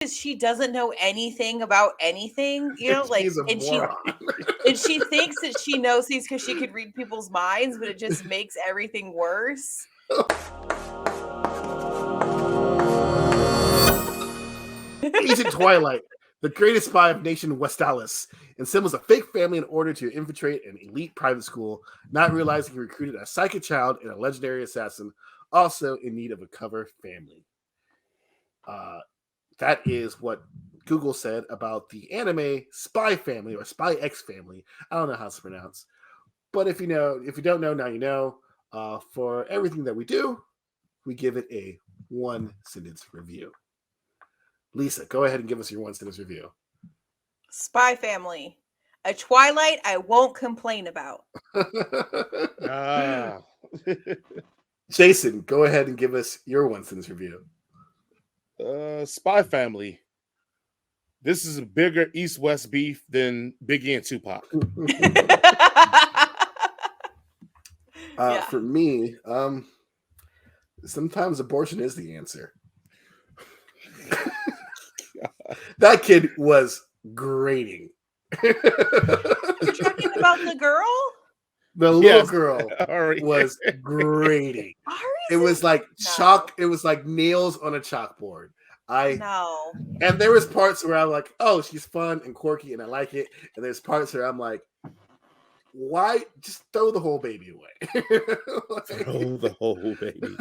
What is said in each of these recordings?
She doesn't know anything about anything, She's a moron. and she thinks that she knows these because she could read people's minds, but it just makes everything worse. Agent Twilight, the greatest spy of Nation Westalis, assembles a fake family in order to infiltrate an elite private school, not realizing he recruited a psychic child and a legendary assassin, also in need of a cover family. That is what Google said about the anime Spy Family or Spy X Family. I don't know how it's pronounced, but if you don't know, now you know. For everything that we do, we give it a 1-sentence review. Lisa, go ahead and give us your 1-sentence review. Spy Family, a Twilight I won't complain about. Jason, go ahead and give us your 1-sentence review. Spy Family. This is a bigger East-West beef than Biggie and Tupac. Yeah. For me, sometimes abortion is the answer. That kid was grating. You're talking about the girl? The little girl was grating. It was like chalk. It was like nails on a chalkboard. No. And there was parts where I'm like, oh, she's fun and quirky and I like it. And there's parts where I'm like, why? Just throw the whole baby away. Throw the whole baby.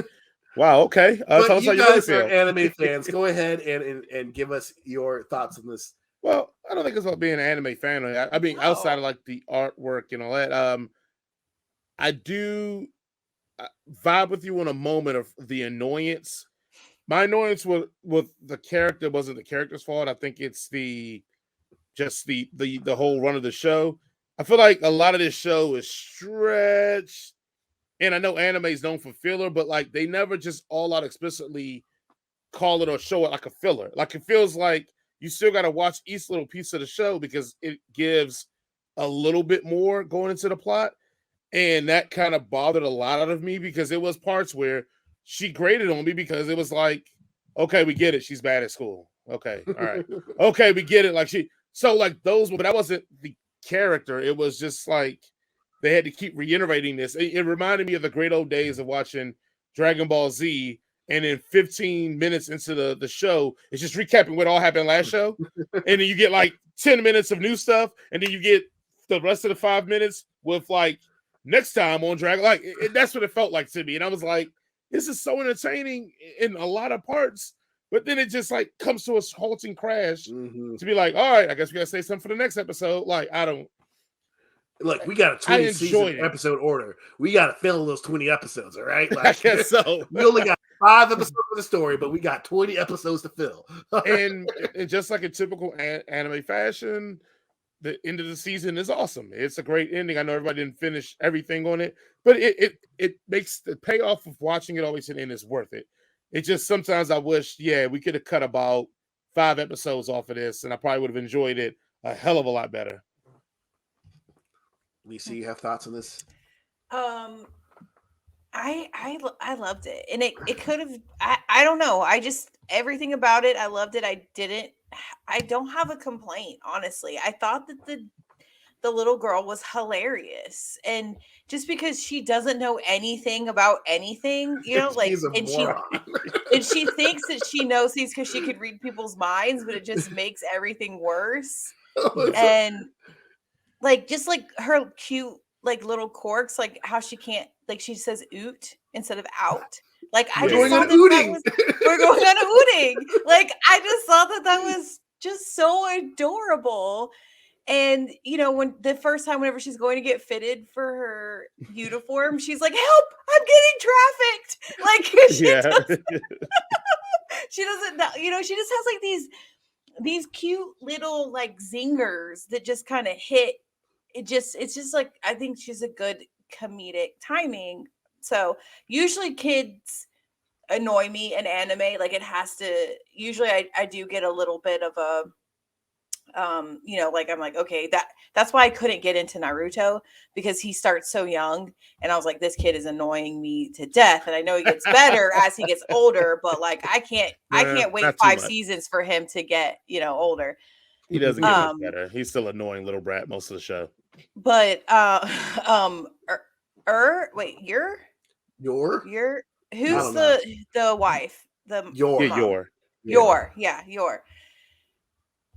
Wow, okay. Tell us you guys are anime fans. Go ahead and give us your thoughts on this. Well, I don't think it's about being an anime fan. I mean, outside of like the artwork and all that, I do vibe with you on a moment of the annoyance. My annoyance with the character wasn't the character's fault. I think it's the whole run of the show. I feel like a lot of this show is stretched. And I know anime is known for filler, but like they never just all out explicitly call it or show it like a filler. Like it feels like you still got to watch each little piece of the show because it gives a little bit more going into the plot. And that kind of bothered a lot out of me because it was parts where she grated on me because it was like, okay, we get it. She's bad at school. Okay. All right. Okay. We get it. Like those, but that wasn't the character. It was just like, they had to keep reiterating this. It reminded me of the great old days of watching Dragon Ball Z, and in 15 minutes into the show, it's just recapping what all happened last show. And then you get like 10 minutes of new stuff, and then you get the rest of the 5 minutes with like next time on Dragon. Like that's what it felt like to me. And I was like, this is so entertaining in a lot of parts, but then it just like comes to a halting crash to be like, all right, I guess we gotta say something for the next episode. Like, I don't. Look, we got a 20 season episode order. We got to fill those 20 episodes, all right? Like, I guess so. We only got 5 episodes of the story, but we got 20 episodes to fill. and just like in typical anime fashion, the end of the season is awesome. It's a great ending. I know everybody didn't finish everything on it, but it makes the payoff of watching it always to the end is worth it. It just sometimes I wish, we could have cut about 5 episodes off of this, and I probably would have enjoyed it a hell of a lot better. Lisa, you have thoughts on this? I loved it, and it could have. I don't know. I just everything about it. I loved it. I don't have a complaint, honestly. I thought that the little girl was hilarious, and just because she doesn't know anything about anything, like and she thinks that she knows these because she could read people's minds, but it just makes everything worse. And like just like her cute like little quirks, like how she can't, like she says oot instead of out. Like I just thought we're going on a ooting. Like I just thought that was just so adorable. And when the first time, whenever she's going to get fitted for her uniform, she's like, "Help! I'm getting trafficked!" Like she doesn't know. She just has like these cute little like zingers that just kind of hit. It's just like, I think she's a good comedic timing. So usually kids annoy me in anime. Like it has to. Usually I do get a little bit of like I'm like, okay, that's why I couldn't get into Naruto, because he starts so young, and I was like, this kid is annoying me to death, and I know he gets better as he gets older, but like I can't wait not too 5 much. seasons for him to get older. He doesn't get much Um, better. He's still annoying little brat most of the show. but wait, Your? who's don't know. the wife, the Your. Yeah, mom? Your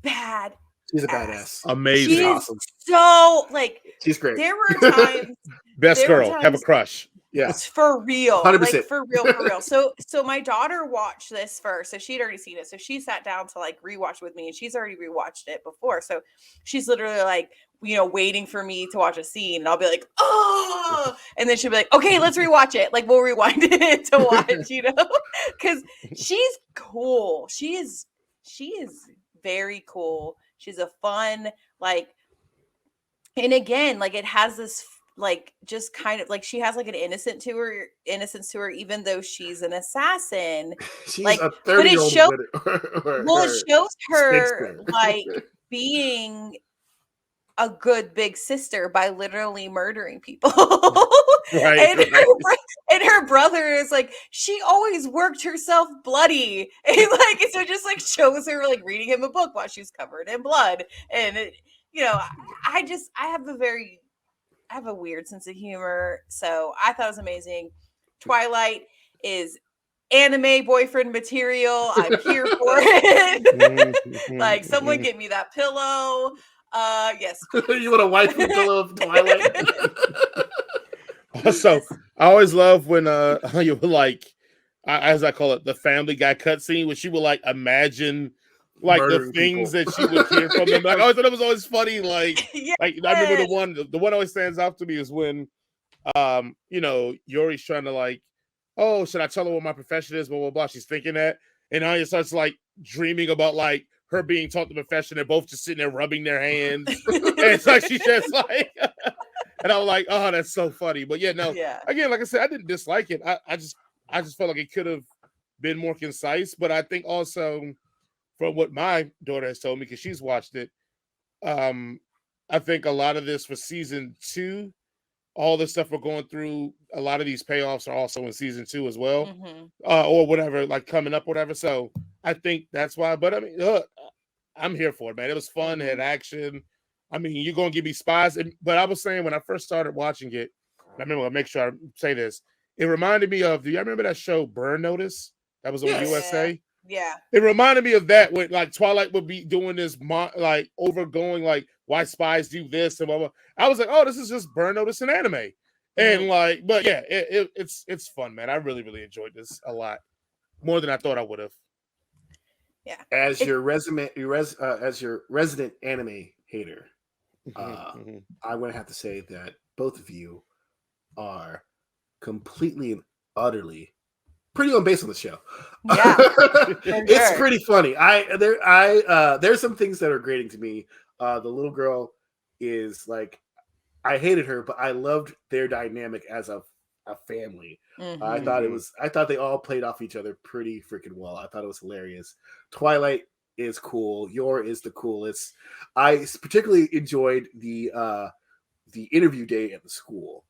bad. She's a badass. amazing. She's She's awesome. so like, She's great. there were times Best there were girl. Have a times- crush. Yeah. for real, 100%. like for real. So my daughter watched this first, so she'd already seen it, so she sat down to like rewatch with me, and she's already rewatched it before, so she's literally like waiting for me to watch a scene, and I'll be like, oh, and then she'll be like, okay, let's rewatch it, like we'll rewind it to watch, because she's cool. She is very cool. She's a fun, like, and again, like, it has this like just kind of like, she has like an innocence to her, even though she's an assassin. She's like, a but it 30-year-old shows well, it shows her spinster. like being a good big sister by literally murdering people. Right. And her brother is like, she always worked herself bloody, and like, so it just like shows her like reading him a book while she's covered in blood, and I have a weird sense of humor, so I thought it was amazing. Twilight is anime boyfriend material. I'm here for it. Like, someone get me that pillow. Yes. You want a waifu pillow of Twilight? Also, I always love when you were like, as I call it, the Family Guy cutscene, when she would like imagine like Murdering the things people. that she would hear from them. Like, I always thought it was always funny. Like, Yes. like I remember the one always stands out to me is when Yuri's trying to like, oh, should I tell her what my profession is? Blah blah blah. She's thinking that, and Anya starts like dreaming about like her being taught the profession. They're both just sitting there rubbing their hands, and it's like she's just like, and I was like, oh, that's so funny. But yeah, no, Yeah. again, like I said, I didn't dislike it. I just felt like it could have been more concise. But I think also from what my daughter has told me, because she's watched it, I think a lot of this for season 2, all the stuff we're going through, a lot of these payoffs are also in season 2 as well, or whatever, like coming up, whatever. So I think that's why. But I mean, look, I'm here for it, man. It was fun, it had action. I mean, you're gonna give me Spies, but I was saying when I first started watching it, I remember, I'll make sure I say this. It reminded me of, do you remember that show Burn Notice that was on USA? Yeah. It reminded me of that, when like Twilight would be doing this like overgoing like why spies do this and blah blah. I was like, oh, this is just Burn Notice in anime, and like, but yeah, it's fun, man. I really enjoyed this a lot more than I thought I would have. Yeah. As your resident anime hater, I'm gonna have to say that both of you are completely and utterly pretty on base on the show. Yeah, it's pretty funny. There's some things that are grating to me. The little girl is like, I hated her, but I loved their dynamic as a family. I thought they all played off each other pretty freaking well. I thought it was hilarious. Twilight is cool. Yor is the coolest. I particularly enjoyed the interview day at the school.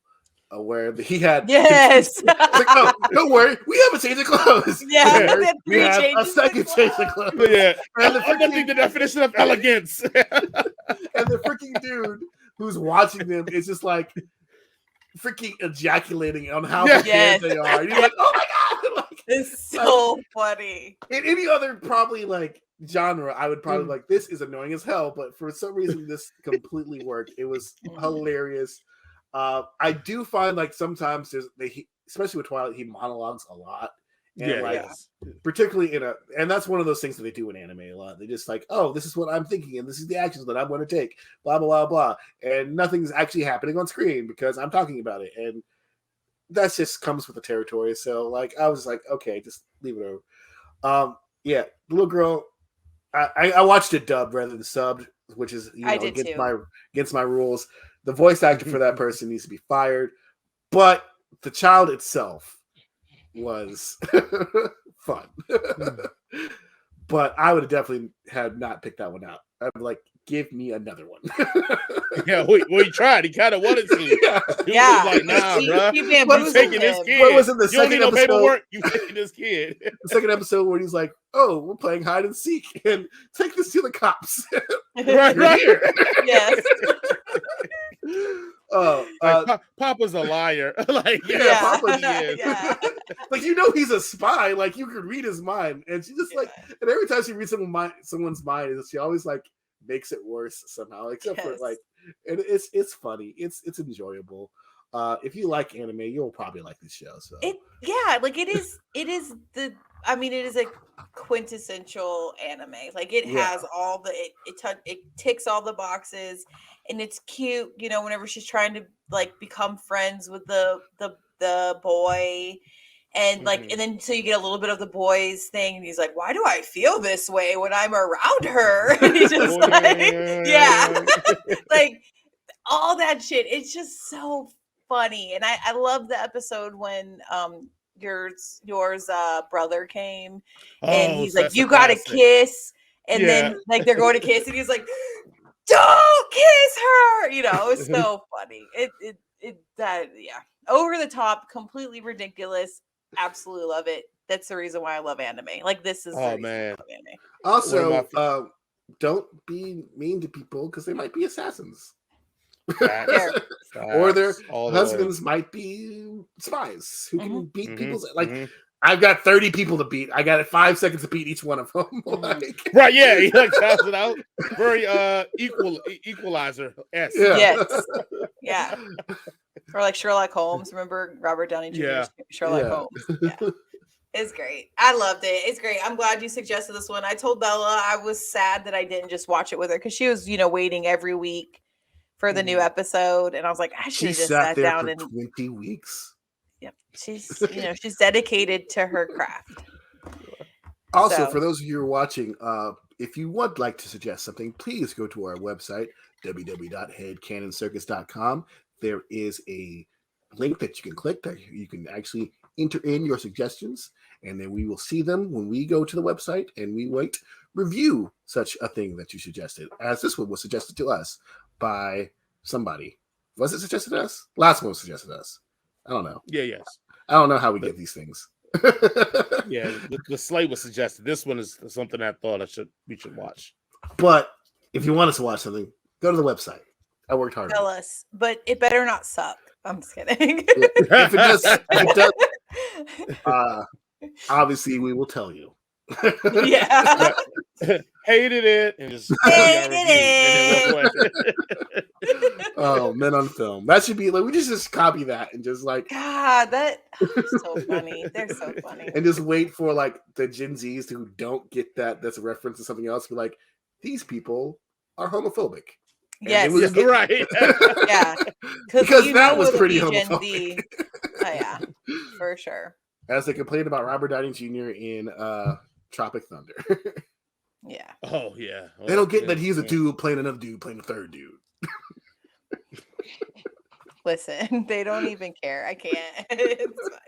Where he had yes, like, oh, don't worry, we haven't changed the clothes. Yeah, we have a second change of clothes. Yeah, and I don't think the definition of elegance. And the freaking dude who's watching them is just like freaking ejaculating on how prepared they are. And you're like, oh my god, like, it's so funny. In any other probably like genre, I would probably like, this is annoying as hell, but for some reason this completely worked. It was hilarious. I do find like sometimes especially with Twilight, he monologues a lot, and particularly and that's one of those things that they do in anime a lot. They just like, oh, this is what I'm thinking, and this is the actions that I'm going to take, blah blah blah blah, and nothing's actually happening on screen because I'm talking about it, and that just comes with the territory. So like, I was like, okay, just leave it over. The little girl, I watched it dubbed rather than subbed, which is against my rules. The voice actor for that person needs to be fired, but the child itself was fun. But I would have definitely had not picked that one out. I'm like, give me another one. Yeah, well, he tried. He kind of wanted to. Yeah. He Yeah. was like, nah, She bro. You bamboozled taking this him. kid. What was it, the You don't need second no episode? paperwork. You taking this kid. The second episode where he's like, "Oh, we're playing hide and seek, and take this to the cops." Right, You're right. here. Yes. Oh, Like, Papa's a liar. Like, yeah, Papa, he is. Yeah. like he's a spy. Like you could read his mind, and she just like, and every time she reads someone's mind, she always like makes it worse somehow. Except for Yes. like, and it's funny. It's enjoyable. If you like anime, you'll probably like this show. So It is the I mean it is a quintessential anime. Like it Yeah. has all the it ticks all the boxes, and it's cute, you know, whenever she's trying to like become friends with the boy, and like and then so you get a little bit of the boy's thing, and he's like, why do I feel this way when I'm around her? And he's just yeah. Like all that shit. It's just so funny. And I love the episode when yours brother came, and he's like, you gotta kiss, and then like they're going to kiss, and he's like, don't kiss her, you know. It's so funny. Over the top, completely ridiculous. Absolutely love it. That's the reason why I love anime. Like this is the reason why I love anime. Also, don't be mean to people because they might be assassins. Or their husbands might be spies who can beat people's I've got 30 people to beat. I got 5 seconds to beat each one of them. Right, yeah, he like shouts it out. Very equalizer. Yes. Yeah. Or like Sherlock Holmes. Remember Robert Downey Jr. Sherlock Holmes? Yeah. It's great. I loved it. It's great. I'm glad you suggested this one. I told Bella I was sad that I didn't just watch it with her because she was, waiting every week for the new episode, and I was like, I should have just sat there down for and 20 weeks. Yep, she's she's dedicated to her craft. Also, for those of you who are watching, if you would like to suggest something, please go to our website www.headcannoncircus.com. There is a link that you can click that you can actually enter in your suggestions, and then we will see them when we go to the website and we review such a thing that you suggested, as this one was suggested to us by somebody. Was it suggested to us? Last one was suggested to us. I don't know. Yes. I don't know how we get these things. The slate was suggested. This one is something I thought we should watch. But if you want us to watch something, go to the website. I worked hard. Tell us, but it better not suck. I'm just kidding. If it does, obviously we will tell you. Yeah. Hated it and just Oh, Men on Film. That should be like we just copy that and just like God, that's so funny. They're so funny. And just wait for like the Gen Zs who don't get that's a reference to something else. Be like, these people are homophobic. Yes, right. Yeah, because that was pretty homophobic. Oh yeah, for sure. As they complained about Robert Downey Jr. in Tropic Thunder. Yeah. Oh yeah. They don't get that he's a dude playing another dude playing a third dude. Listen, they don't even care. I can't. It's fine.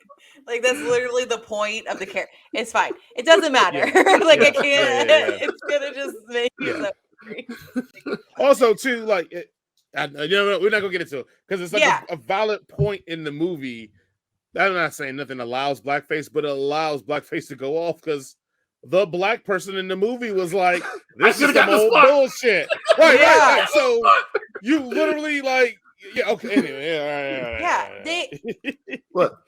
Like that's literally the point of the character. It's fine. It doesn't matter. Like I can't. It's gonna just make me so angry. Also, too, like we're not gonna get into it because it's like a valid point in the movie. I'm not saying nothing allows blackface, but it allows blackface to go off because the black person in the movie was like, "This is some old bullshit." Right. So you literally like, okay. Anyway, Look,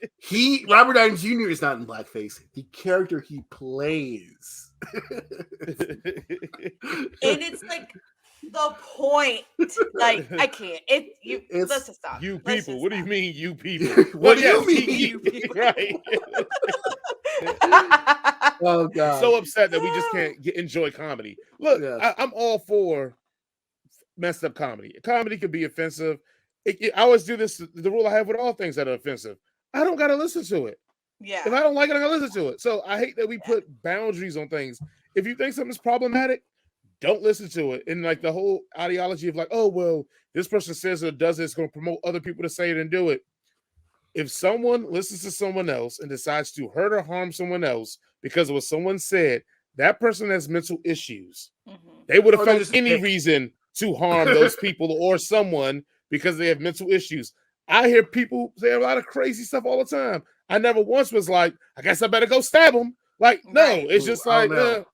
Robert Downey Jr. is not in blackface. The character he plays, and it's like the point. Like I can't. Let's just stop. You people. What do you mean, you people? What do you mean, you people? Right. Oh god! So upset that we just can't enjoy comedy. Look, I'm all for messed up comedy. Comedy could be offensive. I always do this. The rule I have with all things that are offensive, I don't gotta listen to it. Yeah. If I don't like it, I gotta listen to it. So I hate that we put boundaries on things. If you think something's problematic, don't listen to it. And like the whole ideology of like, oh well, this person says or does it, it's going to promote other people to say it and do it. If someone listens to someone else and decides to hurt or harm someone else because of what someone said, that person has mental issues. Mm-hmm. They would have Or they're found just a any dick. reason to harm those people or someone because they have mental issues. I hear people say a lot of crazy stuff all the time. I never once was like, I guess I better go stab them. Like, no, Right. it's Ooh, just I like, don't know.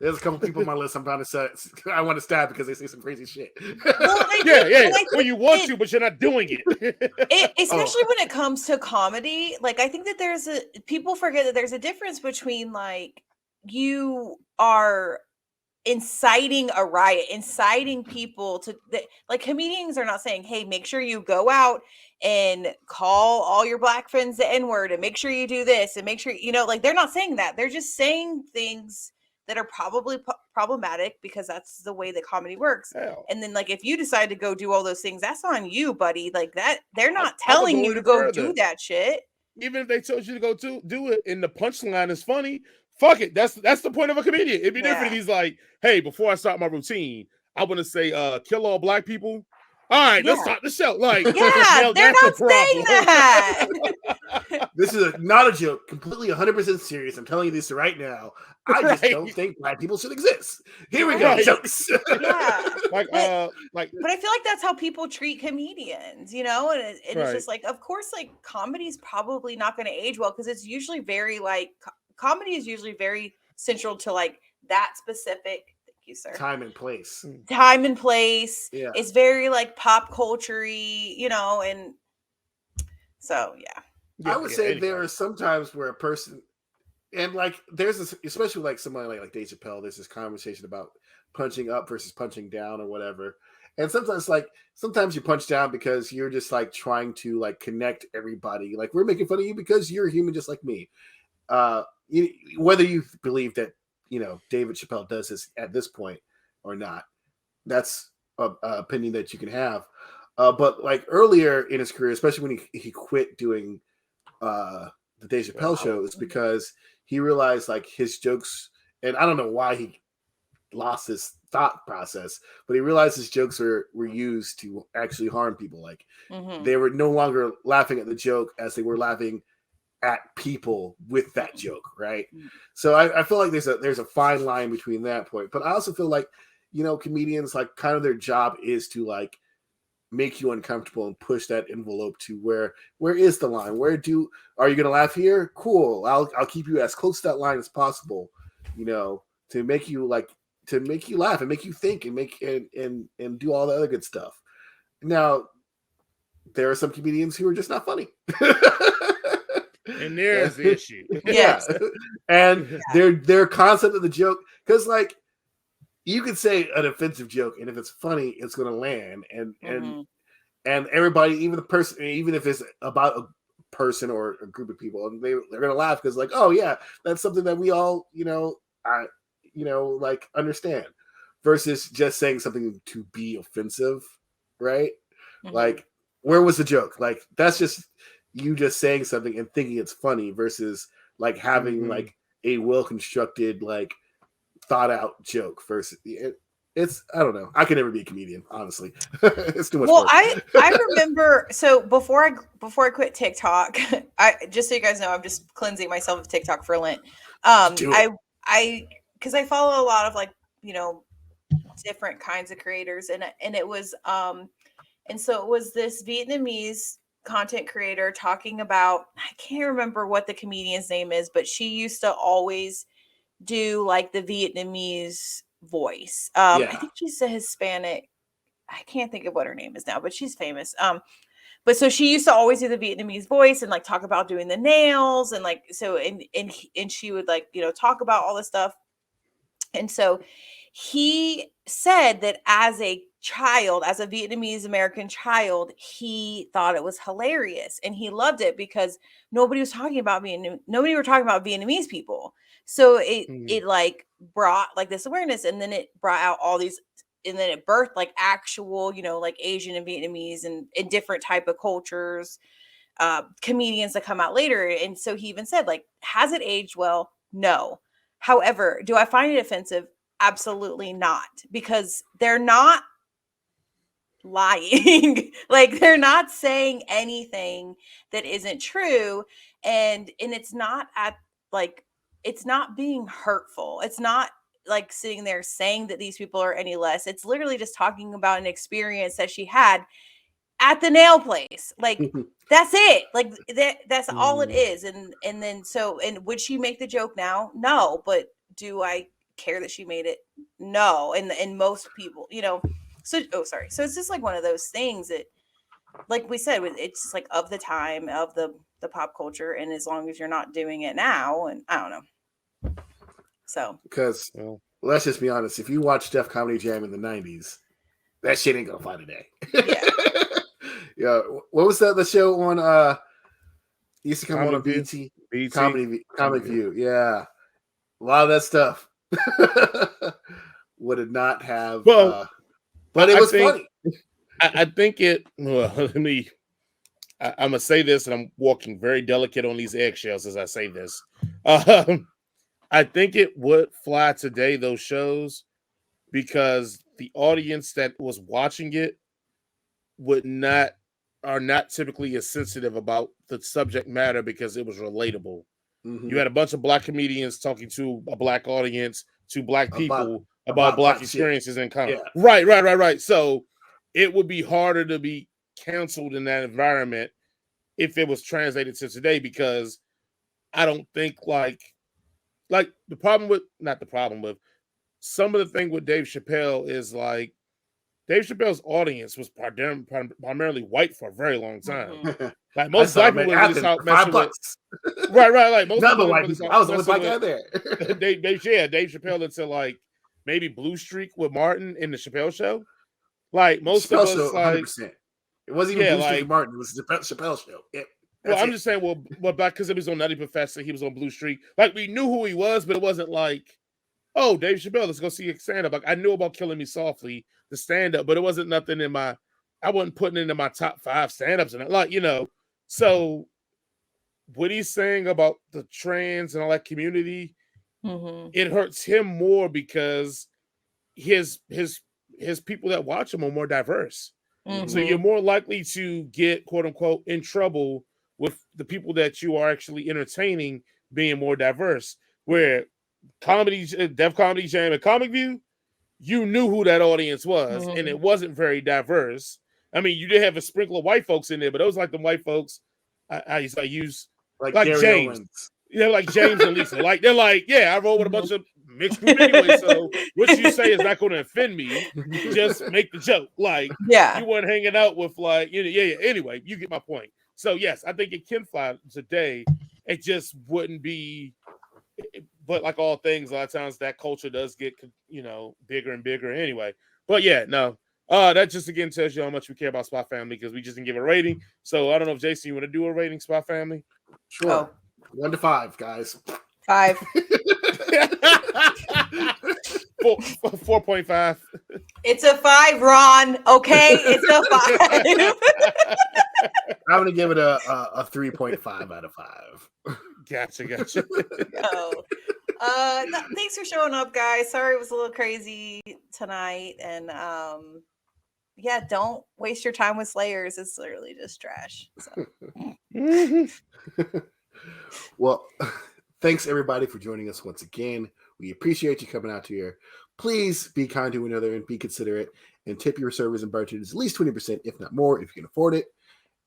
There's a couple people on my list I'm trying to say I want to stab because they say some crazy shit. Well, I yeah, think, yeah. and I Well, think you want it, to, but you're not doing it. especially when it comes to comedy, like I think that people forget that there's a difference between like you are inciting a riot, inciting people to like comedians are not saying, hey, make sure you go out and call all your black friends the N-word and make sure you do this and make sure like they're not saying that. They're just saying things that are probably problematic because that's the way that comedy works. Hell, And then like if you decide to go do all those things, that's on you, buddy. Like that they're not I would telling go you to even go do further. that shit. Even if they told you to go do it and the punchline is funny, fuck it. That's the point of a comedian. It'd be different if he's like, hey, before I start my routine, I want to say kill all black people. All right, let's start the show. Like, Yeah, now they're that's the not saying problem. that. This is not a joke. Completely 100% serious. I'm telling you this right now. I just don't think black people should exist. Here we go. Right. Jokes. Yeah. Like, But I feel like that's how people treat comedians, and it's just Right. like, of course, like comedy is probably not going to age well because it's usually very like comedy is usually very central to like that specific. Thank you, sir. Time and place. Time and place. Yeah. It's very like pop culture-y, and so I would say anyway. there are some times where a person, and like there's this, especially like somebody like Dave Chappelle, there's this conversation about punching up versus punching down or whatever. And sometimes you punch down because you're just like trying to like connect everybody. Like we're making fun of you because you're a human just like me. Whether you believe that David Chappelle does this at this point or not, that's an opinion that you can have. But like earlier in his career, especially when he quit doing the Dave Chappelle show, is because he realized like his jokes, and I don't know why he lost his thought process, but he realized his jokes were used to actually harm people. Like they were no longer laughing at the joke as they were laughing at people with that joke, right? So I feel like there's a fine line between that point, but I also feel like comedians, like kind of their job is to like make you uncomfortable and push that envelope to where is the line? Are you gonna laugh here? Cool. I'll keep you as close to that line as possible, to make you laugh and make you think and do all the other good stuff. Now, there are some comedians who are just not funny. And there's the issue. Yes. And their concept of the joke, because like you could say an offensive joke, and if it's funny, it's going to land, and everybody, even the person, even if it's about a person or a group of people, and they're going to laugh because like, oh yeah, that's something that we all like understand, versus just saying something to be offensive, right? Like, where was the joke? Like that's just you just saying something and thinking it's funny versus like having like a well constructed, like thought out joke versus it's I don't know. I could never be a comedian, honestly. It's too much work. I remember, so before I quit TikTok, I just so you guys know, I'm just cleansing myself of TikTok for Lent. Because I follow a lot of like different kinds of creators, and it was and so it was this Vietnamese content creator talking about, I can't remember what the comedian's name is, but she used to always do like the Vietnamese voice. I think she's a Hispanic. I can't think of what her name is now, but she's famous. But so she used to always do the Vietnamese voice and like talk about doing the nails and like so and she would like talk about all this stuff. And so he said that as a child, as a Vietnamese American child, he thought it was hilarious and he loved it because nobody were talking about Vietnamese people. So it like brought like this awareness, and then it brought out all these, and then it birthed like actual, like Asian and Vietnamese and different type of cultures, comedians that come out later. And so he even said, like, has it aged well? No. However, do I find it offensive? Absolutely not, because they're not lying. Like they're not saying anything that isn't true, and it's not at like it's not being hurtful. It's not like sitting there saying that these people are any less. It's literally just talking about an experience that she had at the nail place. Like that's it. Like that's all it is. And then and would she make the joke now? No, but do I care that she made it? No. And most people, so so it's just like one of those things that, like we said, it's just like of the time, of the pop culture, and as long as you're not doing it now, and I don't know. So because let's just be honest, if you watch Def Comedy Jam in the 90s, that shit ain't gonna fly today. Yeah. Yeah. What was the show on used to come Comedy on BT? BT? Comedy View. Yeah. A lot of that stuff would it not have but it was funny. I think it I'm gonna say this, and I'm walking very delicate on these eggshells as I say this. I think it would fly today, those shows, because the audience that was watching it are not typically as sensitive about the subject matter because it was relatable. Mm-hmm. You had a bunch of black comedians talking to a black audience, to black people about black experiences in comedy. Yeah. Right. So it would be harder to be canceled in that environment if it was translated to today, because I don't think like some of the thing with Dave Chappelle is like Dave Chappelle's audience was primarily white for a very long time. Mm-hmm. Like most black people would really out messing with. Right. Like most people white people. I was the only black guy there. Dave Chappelle into like maybe Blue Streak with Martin in the Chappelle Show. Like most Chappelle of us, show, like 100%. It wasn't even Blue Streak with Martin. It was the Chappelle Show. Yeah. Well, I'm just saying, well, back because it was on Nutty Professor, he was on Blue Streak. Like we knew who he was, but it wasn't like, oh, Dave Chappelle, let's go see a stand-up. Like I knew about Killing Me Softly, the stand-up, but it wasn't nothing I wasn't putting it in my top 5 stand-ups and like, so what he's saying about the trans and all that community, it hurts him more because his people that watch him are more diverse. Mm-hmm. So you're more likely to get, quote unquote, in trouble with the people that you are actually entertaining being more diverse. Where Def Comedy Jam and Comic View, you knew who that audience was, and it wasn't very diverse. I mean, you did have a sprinkle of white folks in there, but it was like the white folks I use like James. Owens. Like James and Lisa. Like they're like, I roll with a bunch of mixed group anyway. So what you say is not going to offend me. Just make the joke. Like, you weren't hanging out with like, Anyway, you get my point. So yes, I think it can fly today. It just wouldn't be. But like all things, a lot of times that culture does get bigger and bigger anyway. But no. That just again tells you how much we care about Spy Family, because we just didn't give a rating. So I don't know if Jason, you want to do a rating, Spy Family? Sure. Oh. 1 to 5, guys. 5. 4.5. It's a 5, Ron. Okay, it's a 5. I'm gonna give it a 3.5 out of 5. Gotcha. Thanks for showing up, guys. Sorry it was a little crazy tonight, and don't waste your time with Slayers. It's literally just trash. So. Well, thanks everybody for joining us once again. We appreciate you coming out here. Please be kind to one another and be considerate, and tip your servers and bartenders at least 20%, if not more, if you can afford it.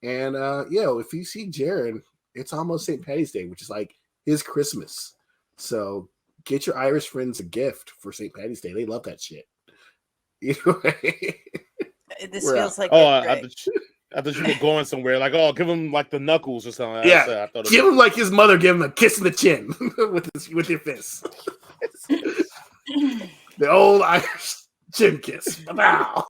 And if you see Jared, it's almost St. Patty's Day, which is like his Christmas. So get your Irish friends a gift for St. Patty's Day. They love that shit. Anyway, this feels like I thought you were going somewhere. Like, give him like the knuckles or something. Yeah, give him like his mother gave him a kiss in the chin with your fist. The old Irish chin kiss. Wow.